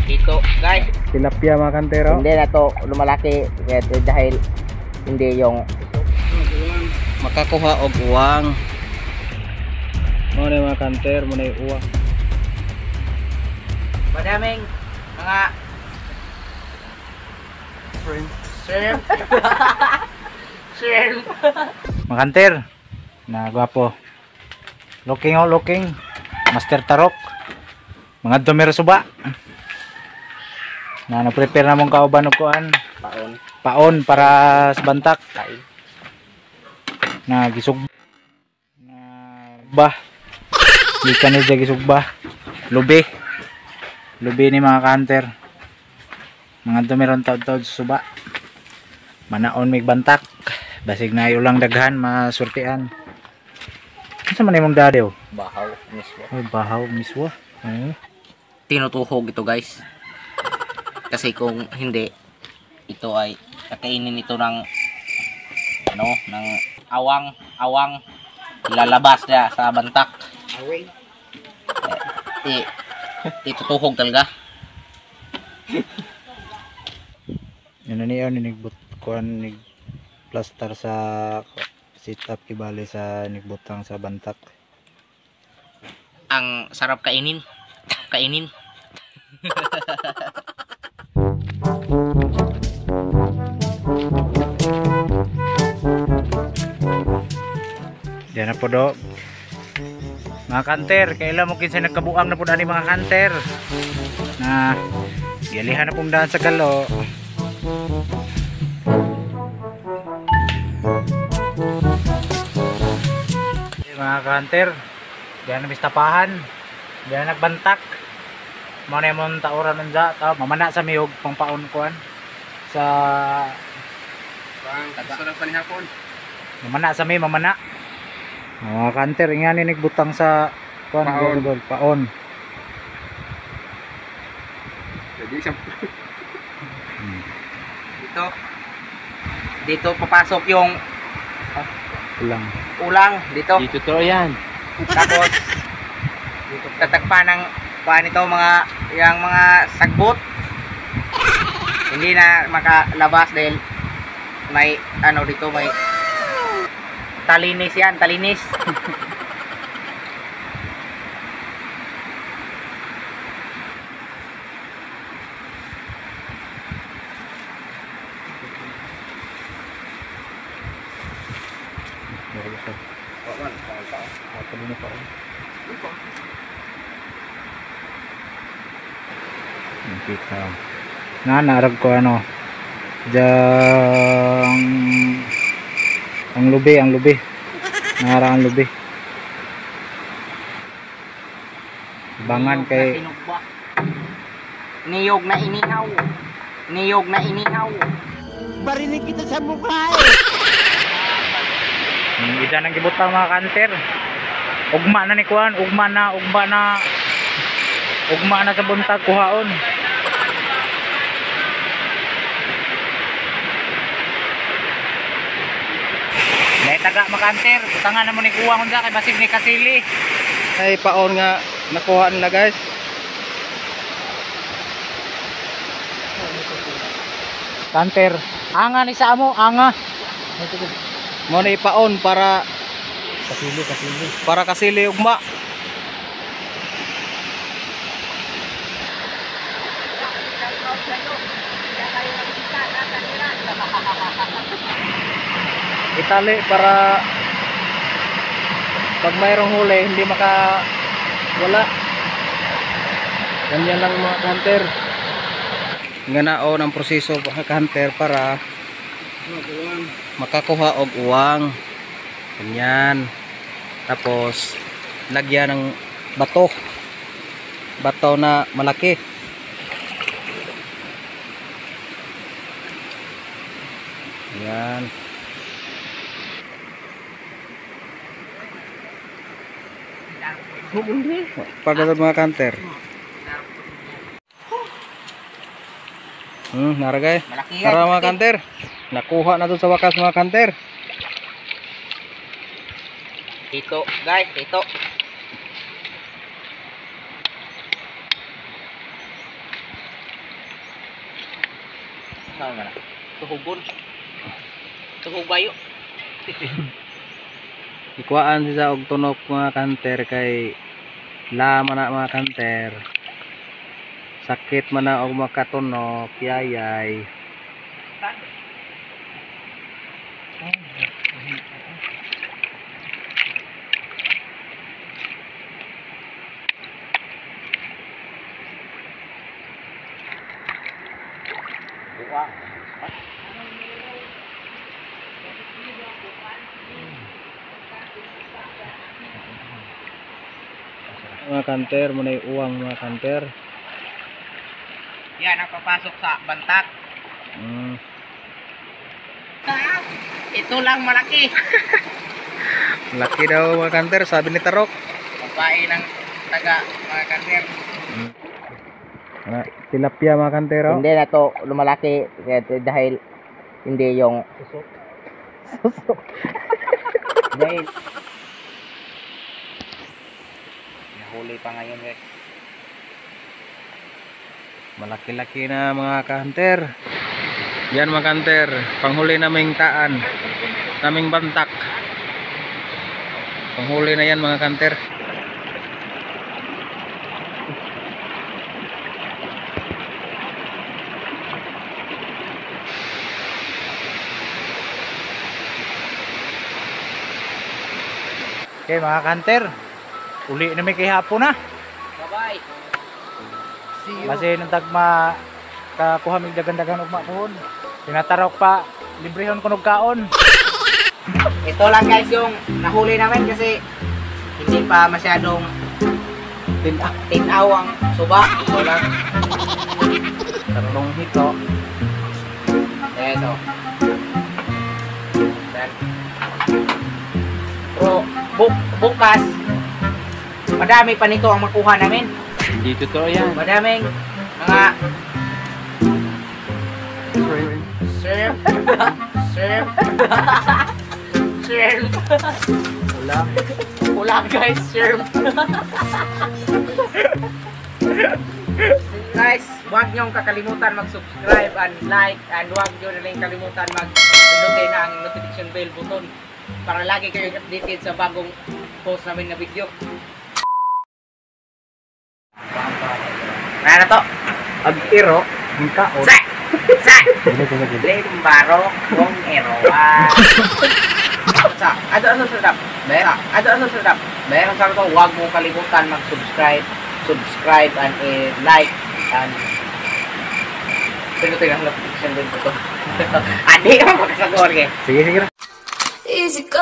Ito guys, Tilapia mga kantero. hindi na to lumalaki dahil hindi yung makakuha og uwang. Mo na mga kanter, mo na yung uwang. Madaming mga shrimp. Shrimp. Mga kanter, na gwapo. Looking oh, looking. Master Tarok. Mga dumero suba. Na na-prepare na mong kauban og kuan. Paon para sa bantak. Na gisug na bah. Gikan ni gisug bah. Lubi. Lubi ni mga kanter. Mga dumeron taud-taud sa suba. Manaon mig bantak. Basig na ulang daghan masurtian. Asa man imong dadew? Bahaw mismo. Ay, bahaw miswa. Tinutuhog ito guys. Kasi kung hindi, ito ay kakainin ito ng ano, ng awang lalabas na sa bantak. Itutuhog talaga. Yan niya nigbut kuan nig plaster sa sit up kibali sa nigbutang sa bantak. Ang sarap kainin. Kainin. Diyan na po do. Mga kanter, kailan mo kinsa nagkabuang na po ani mga kanter. Na gilihan na pong daan sa galo. Mga kanter, diyan na mistapahan. Diyan nagbantak. Mao na imong tauran nanda, mamana sa miyog pangpaon kuan sa Sarap panihapon. mamana sa may mamana. Mga kanter, ingani nigbutang sa kuan paon. Dito papasok yung ulang dito. Dito to yan. Tapos dito tatagpa ng paan ito yung mga sagbot. Hindi na makalabas dahil may ano dito, may talinis yan, talinis. Narag ko ano ang lubi nara ang lubi bangan kay niyog na inihaw Barinig kita sa mukha isa nang gibutang mga kanter ugma na ni kuan ugma na sa buntag kuhaon. Taga makanter, butangan na mo ni kuwang unsa kay basig ni kasili. ay paon nga nakuha nila guys. Kanter, anga ni sa amo, anga. Mo ni paon para kasili ugma. Itali para pag mayroong huli hindi wala. Ganyan lang mga hunter. Nganaon ang proseso mga hunter para makakuha og uwang. Ganyan. Tapos lagyan ng bato na malaki. Yan. Pagkatapos mga kanter. Naragay. Nara mga kanter. Nakuha na to sa wakas mga kanter. Ito guys, ito. Saan ka na? Tuhugon. Tuhugayo. Ikuhaan siya og tunok mga kanter kay lama na mga kanter. Sakit man na og makatunok, yayay. Mga kanter, muna uwang mga kanter. Yan ang papasok sa bantak. Ito lang malaki. Laki daw mga kanter, sabi ni Tarok. Babae ng taga mga kanter. Tilapia mga kanter. Oh. Hindi na to lumalaki dahil hindi yung susok. Dahil nahuli pa ngayon guys. Malaki-laki na mga kanter. Yan mga kanter, panghuli naming taan, naming bantak. Panghuli na yan mga kanter. Okay mga kanter, uli na may kihapon na. Bye-bye. See you. Kasi nung tagma kakuha mig dagan-dagan ugma pohon. Tinatarok pa, librehon ko og kaon. Ito lang guys yung nahuli namin kasi hindi pa masyadong tinaw ang suba. Ito lang. Tarong hito. Ito. Then, pero bukas madami pa nito ang makuha namin. Hindi totoo yan. Madaming mga shrimp. Shrimp. Ulam. Ulam guys, shrimp. Guys, huwag niyong kakalimutan mag-subscribe and like, and huwag niyo na rin kalimutan mag-pindutin ang notification bell button para lagi kayong updated sa bagong post namin na video. Ano to? Ag-iro, ang kaon. Sa! Sa! Limbaro kong eroan. Sa! Ano susunod? Bera! Ano susunod? Bera sa to, huwag mong kalimutan mag-subscribe and like and pinutin ang notification bell button. Andi ka magkasagor eh. Sige, sige. Easy go.